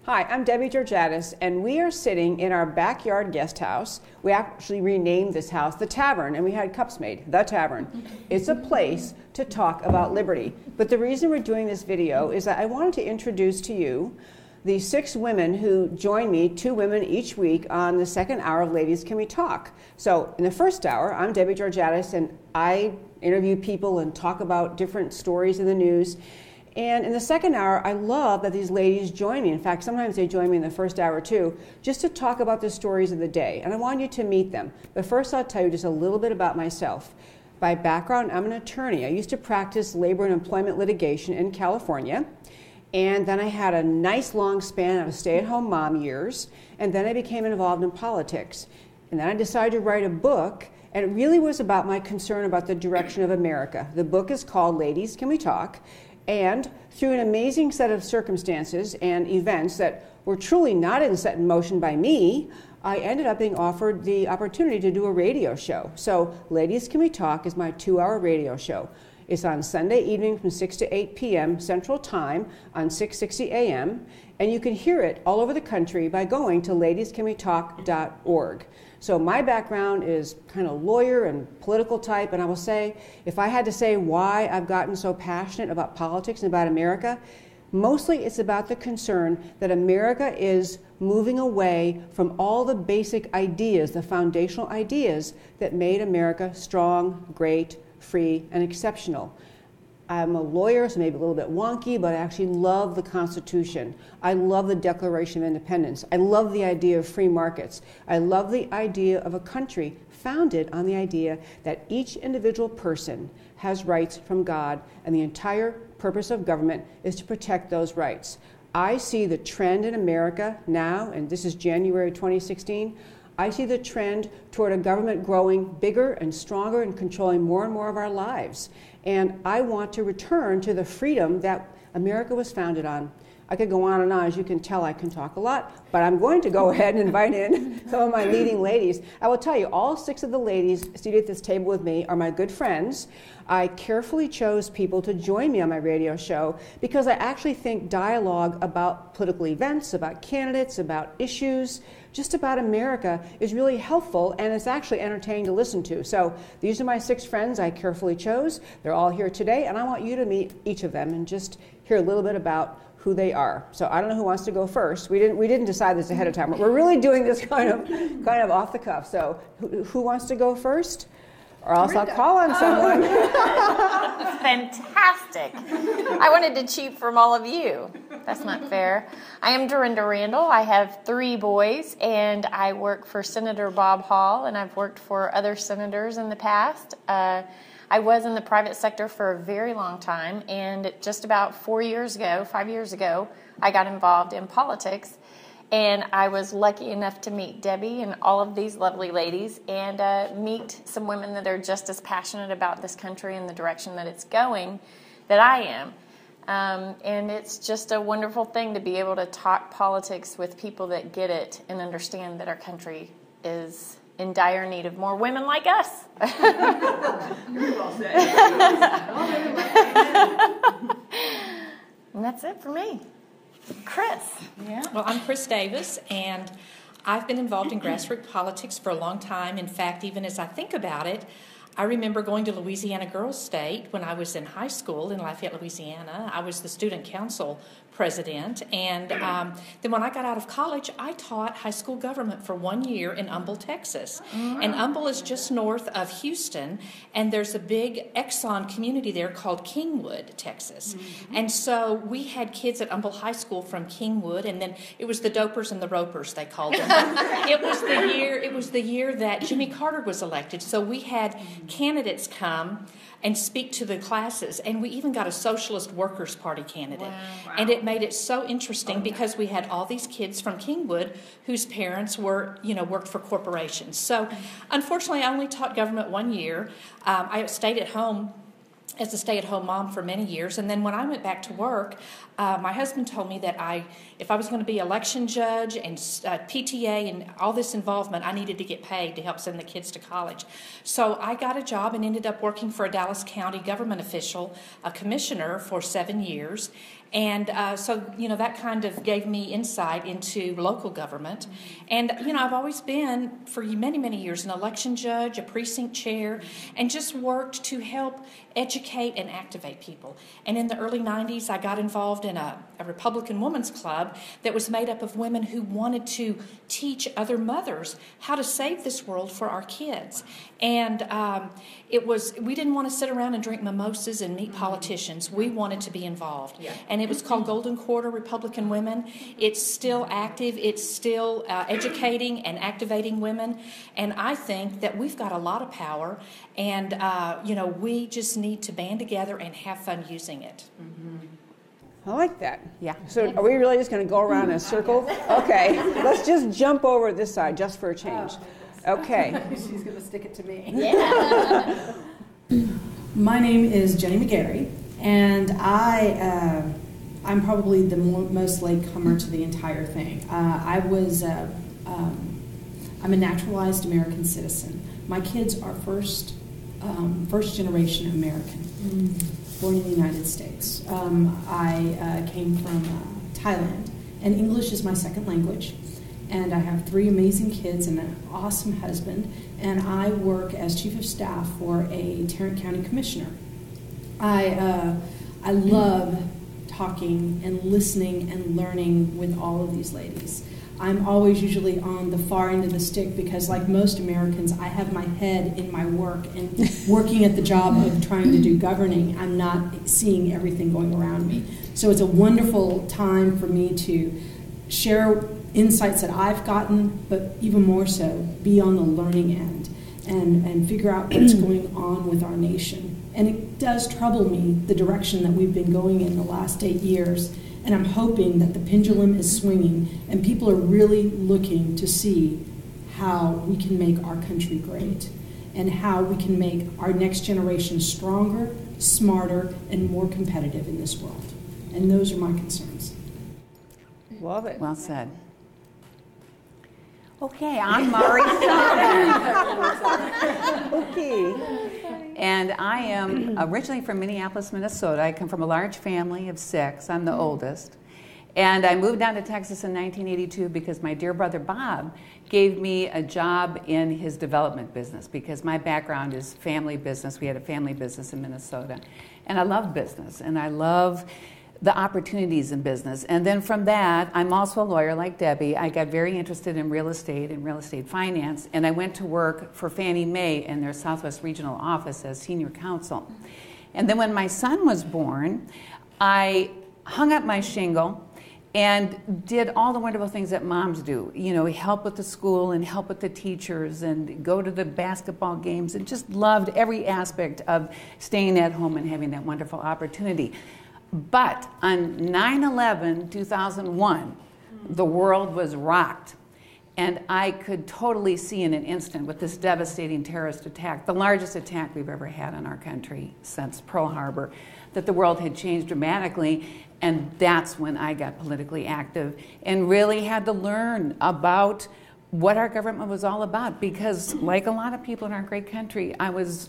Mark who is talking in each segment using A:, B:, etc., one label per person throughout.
A: Hi, I'm Debbie Georgatos, and we are sitting in our backyard guest house. We actually renamed this house the Tavern, and we had cups made, the Tavern. It's a place to talk about liberty. But the reason we're doing this video is that I wanted to introduce to you the 6 women who join me, 2 women each week, on the second hour of Ladies Can We Talk. So in the first hour, I'm Debbie Georgatos, and I interview people and talk about different stories in the news. And in the second hour, I love that these ladies join me. In fact, sometimes they join me in the first hour too, just to talk about the stories of the day. And I want you to meet them. But first, I'll tell you just a little bit about myself. By background, I'm an attorney. I used to practice labor and employment litigation in California. And then I had a nice long span of stay-at-home mom years. And then I became involved in politics. And then I decided to write a book. And it really was about my concern about the direction of America. The book is called Ladies Can We Talk? And through an amazing set of circumstances and events that were truly not set in motion by me, I ended up being offered the opportunity to do a radio show. So Ladies Can We Talk is my 2-hour radio show. It's on Sunday evening from 6 to 8 p.m. Central Time on 660 a.m. And you can hear it all over the country by going to ladiescanwetalk.org. So my background is kind of lawyer and political type, and I will say, if I had to say why I've gotten so passionate about politics and about America, mostly it's about the concern that America is moving away from all the basic ideas, the foundational ideas that made America strong, great, free, and exceptional. I'm a lawyer, so maybe a little bit wonky, but I actually love the Constitution. I love the Declaration of Independence. I love the idea of free markets. I love the idea of a country founded on the idea that each individual person has rights from God, and the entire purpose of government is to protect those rights. I see the trend in America now, and this is January 2016, I see the trend toward a government growing bigger and stronger and controlling more and more of our lives. And I want to return to the freedom that America was founded on. I could go on and on. As you can tell, I can talk a lot, but I'm going to go ahead and invite in some of my leading ladies. I will tell you, all 6 of the ladies seated at this table with me are my good friends. I carefully chose people to join me on my radio show because I actually think dialogue about political events, about candidates, about issues, just about America is really helpful, and it's actually entertaining to listen to. So these are my 6 friends I carefully chose. They're all here today, and I want you to meet each of them and just hear a little bit about who they are. So I don't know who wants to go first. We didn't decide this ahead of time. We're really doing this kind of off the cuff. So who wants to go first? Or else I'll call on someone.
B: Fantastic. I wanted to cheat from all of you. That's not fair. I am Dorinda Randall. I have 3 boys, and I work for Senator Bob Hall, and I've worked for other senators in the past. I was in the private sector for a very long time, and just about 5 years ago, I got involved in politics, and I was lucky enough to meet Debbie and all of these lovely ladies and meet some women that are just as passionate about this country and the direction that it's going that I am. And it's just a wonderful thing to be able to talk politics with people that get it and understand that our country is in dire need of more women like us.
C: Very well said.
B: And that's it for me. Chris.
D: Yeah. Well, I'm Chris Davis, and I've been involved in grassroots politics for a long time. In fact, even as I think about it, I remember going to Louisiana Girls State when I was in high school in Lafayette, Louisiana. I was the student council president, and then when I got out of college, I taught high school government for 1 year in Humble, Texas. And Humble is just north of Houston, and there's a big Exxon community there called Kingwood, Texas. And so we had kids at Humble High School from Kingwood, and then it was the dopers and the ropers, they called them. It was the year that Jimmy Carter was elected, so we had candidates come and speak to the classes, and we even got a Socialist Workers' Party candidate. Wow. And it made it so interesting because we had all these kids from Kingwood whose parents were, worked for corporations. So unfortunately, I only taught government 1 year. I stayed at home as a stay-at-home mom for many years, and then when I went back to work, my husband told me that if I was going to be election judge and PTA and all this involvement, I needed to get paid to help send the kids to college. So I got a job and ended up working for a Dallas County government official, a commissioner, for 7 years. And so, that kind of gave me insight into local government. And, I've always been, for many, many years, an election judge, a precinct chair, and just worked to help educate and activate people. And in the early 90s, I got involved in a Republican Women's Club that was made up of women who wanted to teach other mothers how to save this world for our kids. And we didn't want to sit around and drink mimosas and meet politicians. We wanted to be involved. Yeah. And it was called Golden Quarter Republican Women. It's still active. It's still educating and activating women. And I think that we've got a lot of power. And, we just need to band together and have fun using it.
A: I like that.
E: Yeah.
A: So are we really just going to go around in a circle? Okay. Let's just jump over this side just for a change. Okay.
C: She's going to stick it to me.
B: Yeah.
F: My name is Jeni McGarry, and I'm probably the most latecomer to the entire thing. I'm a naturalized American citizen. My kids are first generation American, born in the United States. I came from Thailand, and English is my second language. And I have 3 amazing kids and an awesome husband, and I work as chief of staff for a Tarrant County commissioner. I love talking and listening and learning with all of these ladies. I'm always usually on the far end of the stick because, like most Americans, I have my head in my work and working at the job of trying to do governing. I'm not seeing everything going around me. So it's a wonderful time for me to share insights that I've gotten, but even more so, be on the learning end and figure out what's going on with our nation. And it does trouble me, the direction that we've been going in the last 8 years. And I'm hoping that the pendulum is swinging and people are really looking to see how we can make our country great and how we can make our next generation stronger, smarter, and more competitive in this world. And those are my concerns.
A: Love it.
E: Well said. Okay, I'm Mari Sullivan.
A: Okay.
E: And I am originally from Minneapolis, Minnesota. I come from a large family of 6. I'm the oldest. And I moved down to Texas in 1982 because my dear brother Bob gave me a job in his development business because my background is family business. We had a family business in Minnesota. And I love business, and I love the opportunities in business. And then from that, I'm also a lawyer like Debbie. I got very interested in real estate and real estate finance, and I went to work for Fannie Mae in their Southwest Regional Office as senior counsel. And then when my son was born, I hung up my shingle and did all the wonderful things that moms do. Help with the school and help with the teachers and go to the basketball games and just loved every aspect of staying at home and having that wonderful opportunity. But on 9/11, 2001, the world was rocked. And I could totally see in an instant with this devastating terrorist attack, the largest attack we've ever had in our country since Pearl Harbor, that the world had changed dramatically. And that's when I got politically active and really had to learn about what our government was all about. Because like a lot of people in our great country, I was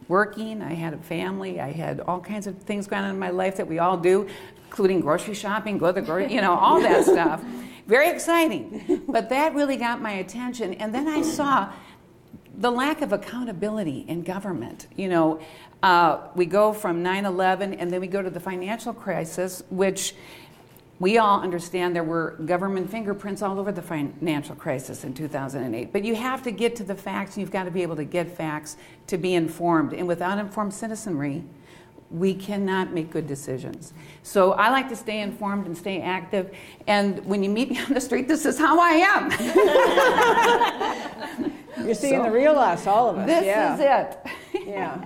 E: working, I had a family, I had all kinds of things going on in my life that we all do, including grocery shopping, go to the grocery, all that stuff. Very exciting. But that really got my attention. And then I saw the lack of accountability in government. We go from 9/11 and then we go to the financial crisis, which we all understand there were government fingerprints all over the financial crisis in 2008. But you have to get to the facts, and you've got to be able to get facts to be informed. And without informed citizenry, we cannot make good decisions. So I like to stay informed and stay active. And when you meet me on the street, this is how I
A: am. You're seeing the real us, all of us.
E: This is it.
A: Yeah.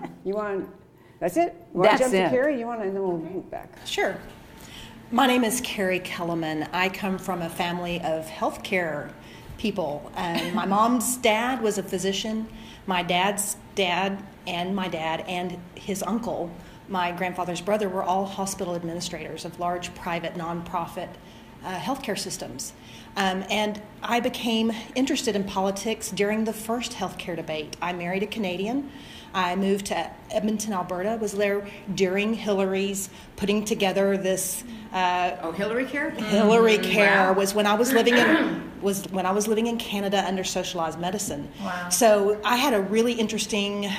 A: That's it? You want to jump to Cari? And then we'll move back.
G: Sure. My name is Cari Kelemen. I come from a family of healthcare people. And my mom's dad was a physician. My dad's dad and my dad and his uncle, my grandfather's brother, were all hospital administrators of large private nonprofit healthcare systems. And I became interested in politics during the first healthcare debate. I married a Canadian. I moved to Edmonton, Alberta, was there during Hillary's putting together this.
C: Hillary Care?
G: Hillary Care was when I was living in Canada under socialized medicine.
B: Wow.
G: So I had a really interesting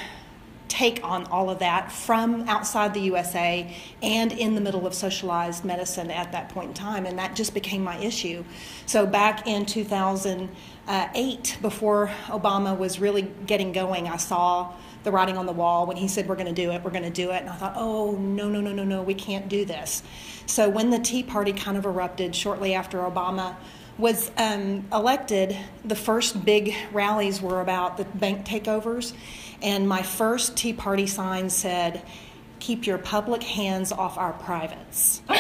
G: take on all of that from outside the USA and in the middle of socialized medicine at that point in time, and that just became my issue. So back in 2008, before Obama was really getting going, I saw the writing on the wall when he said, we're going to do it, and I thought, oh, no, we can't do this. So when the Tea Party kind of erupted shortly after Obama was elected, the first big rallies were about the bank takeovers, and my first Tea Party sign said, keep your public hands off our privates. And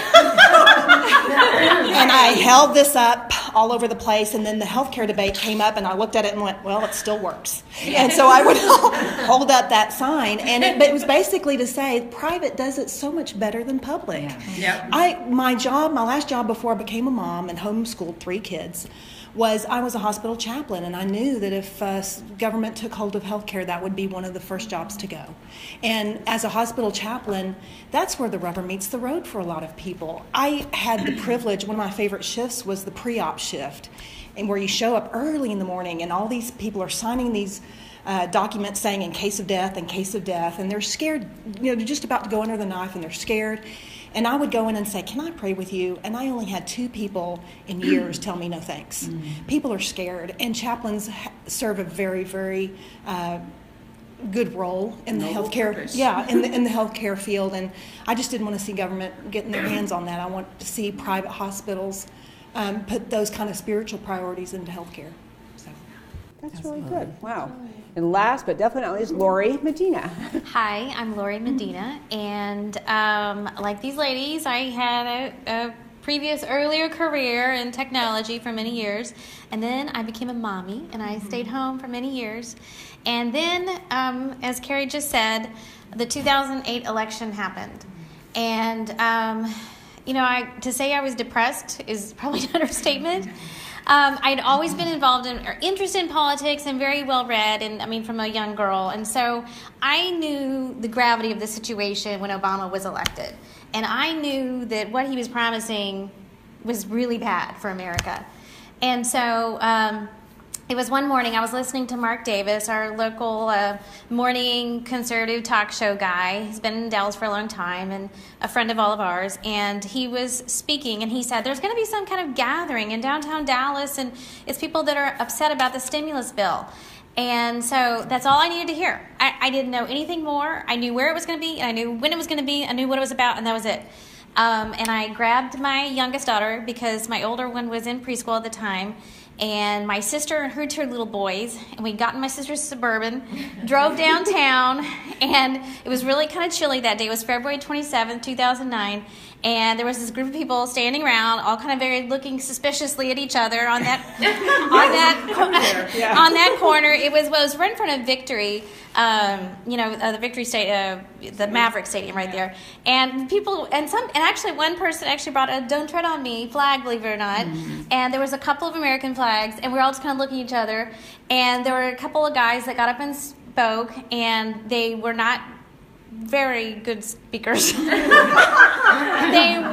G: I held this up all over the place, and then the healthcare debate came up, and I looked at it and went, well, it still works. And so I would hold up that sign, but it was basically to say private does it so much better than public.
C: Yeah. Yep.
G: My last job before I became a mom and homeschooled 3 kids, I was a hospital chaplain, and I knew that if government took hold of healthcare, that would be one of the first jobs to go. And as a hospital chaplain, that's where the rubber meets the road for a lot of people. I had the privilege, one of my favorite shifts was the pre-op shift, and where you show up early in the morning, and all these people are signing these documents saying in case of death, and they're scared, they're just about to go under the knife, and they're scared. And I would go in and say, can I pray with you? And I only had 2 people in years tell me no thanks. Mm-hmm. People are scared, and chaplains serve a very, very good role in the healthcare.
C: Purpose.
G: Yeah, in the healthcare field. And I just didn't want to see government getting their hands on that. I want to see private hospitals put those kind of spiritual priorities into healthcare. So
A: that's really good. Wow. And last but definitely not least, Lorie Medina.
B: Hi, I'm Lorie Medina, and like these ladies, I had a previous earlier career in technology for many years, and then I became a mommy, and I stayed home for many years. And then, as Cari just said, the 2008 election happened. And, to say I was depressed is probably an understatement. I'd always been involved in or interested in politics and very well read, and from a young girl. And so I knew the gravity of the situation when Obama was elected. And I knew that what he was promising was really bad for America. And so it was one morning, I was listening to Mark Davis, our local morning conservative talk show guy. He's been in Dallas for a long time and a friend of all of ours. And he was speaking, and he said, there's going to be some kind of gathering in downtown Dallas, and it's people that are upset about the stimulus bill. And so that's all I needed to hear. I didn't know anything more. I knew where it was going to be, and I knew when it was going to be. I knew what it was about, and that was it. And I grabbed my youngest daughter because my older one was in preschool at the time, and my sister and her 2 little boys, and we got in my sister's Suburban, drove downtown, and it was really kind of chilly that day. It was February 27th, 2009, and there was this group of people standing around, all kind of very looking suspiciously at each other on that on that corner. It was right in front of Victory, the Victory Stadium, the Maverick Stadium right there. And people, and actually one person actually brought a "Don't Tread on Me" flag, believe it or not. Mm-hmm. And there was a couple of American flags, and we were all just kind of looking at each other. And there were a couple of guys that got up and spoke, and they were not very good speakers. They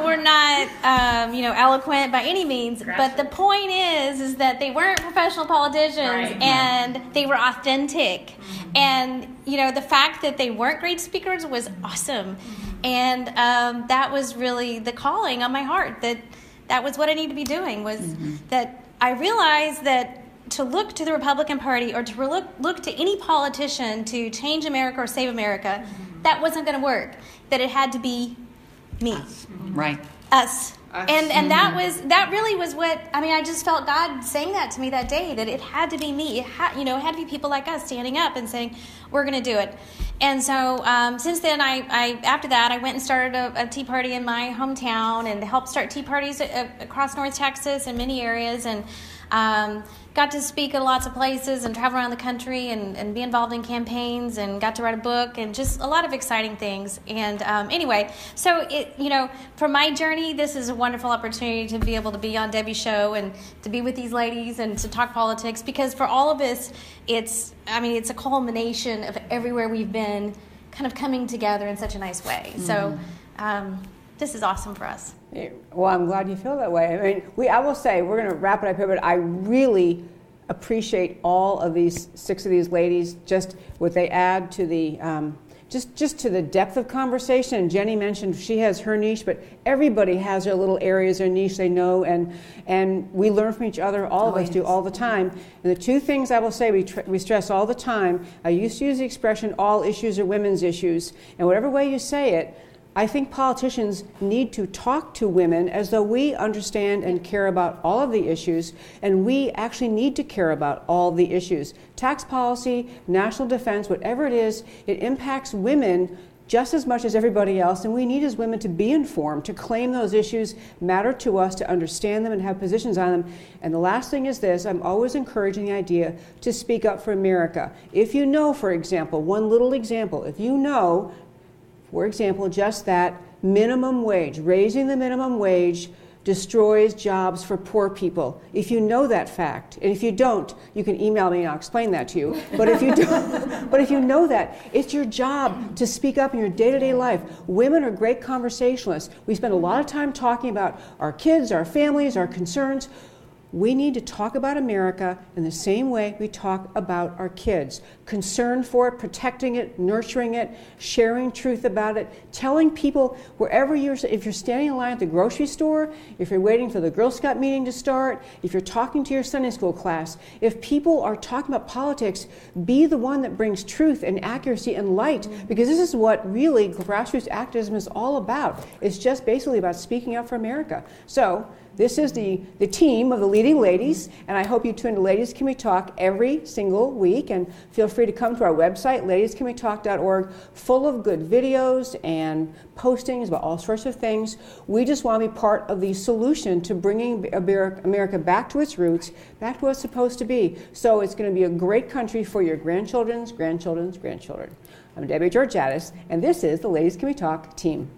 B: were not, eloquent by any means. But the point is that they weren't professional politicians, right, and they were authentic. Mm-hmm. And, the fact that they weren't great speakers was awesome. Mm-hmm. And that was really the calling on my heart, that was what I needed to be doing, was that I realized that to look to the Republican Party or to look to any politician to change America or save America, that wasn't going to work. That it had to be me.
E: Us. Right.
B: Us. And that really was what, I just felt God saying that to me that day, that it had to be me. It had to be people like us standing up and saying, we're going to do it.
H: And so since then, after that, I went and started a tea party in my hometown and helped start tea parties across North Texas and many areas, and got to speak at lots of places and travel around the country and be involved in campaigns, and got to write a book and just a lot of exciting things. And anyway, so for my journey, this is a wonderful opportunity to be able to be on Debbie's show and to be with these ladies and to talk politics, because for all of us, it's a culmination of everywhere we've been kind of coming together in such a nice way. So this is awesome for us.
A: Well, I'm glad you feel that way. I mean, I will say, we're going to wrap it up here, but I really appreciate all of these 6 of these ladies, just what they add to the just to the depth of conversation. And Jeni mentioned she has her niche, but everybody has their little areas, their niche they know, and we learn from each other. All of us do all the time. And the 2 things I will say we stress all the time, I used to use the expression, all issues are women's issues. And whatever way you say it, I think politicians need to talk to women as though we understand and care about all of the issues, and we actually need to care about all the issues. Tax policy, national defense, whatever it is, it impacts women just as much as everybody else, and we need as women to be informed, to claim those issues matter to us, to understand them and have positions on them. And the last thing is this, I'm always encouraging the idea to speak up for America. If you know, for example, one little example, if you know, for example, just that minimum wage, raising the minimum wage destroys jobs for poor people. If you know that fact, and if you don't, you can email me and I'll explain that to you. But if you don't, but if you know that, it's your job to speak up in your day-to-day life. Women are great conversationalists. We spend a lot of time talking about our kids, our families, our concerns. We need to talk about America in the same way we talk about our kids. Concern for it, protecting it, nurturing it, sharing truth about it, telling people wherever if you're standing in line at the grocery store, if you're waiting for the Girl Scout meeting to start, if you're talking to your Sunday school class, if people are talking about politics, be the one that brings truth and accuracy and light, because this is what really grassroots activism is all about. It's just basically about speaking up for America. So, this is the team of the leading ladies, and I hope you tune to Ladies Can We Talk every single week, and feel free to come to our website, ladiescanwetalk.org, full of good videos and postings about all sorts of things. We just want to be part of the solution to bringing America back to its roots, back to what it's supposed to be. So it's going to be a great country for your grandchildren's grandchildren's grandchildren. I'm Debbie Georgatos, and this is the Ladies Can We Talk team.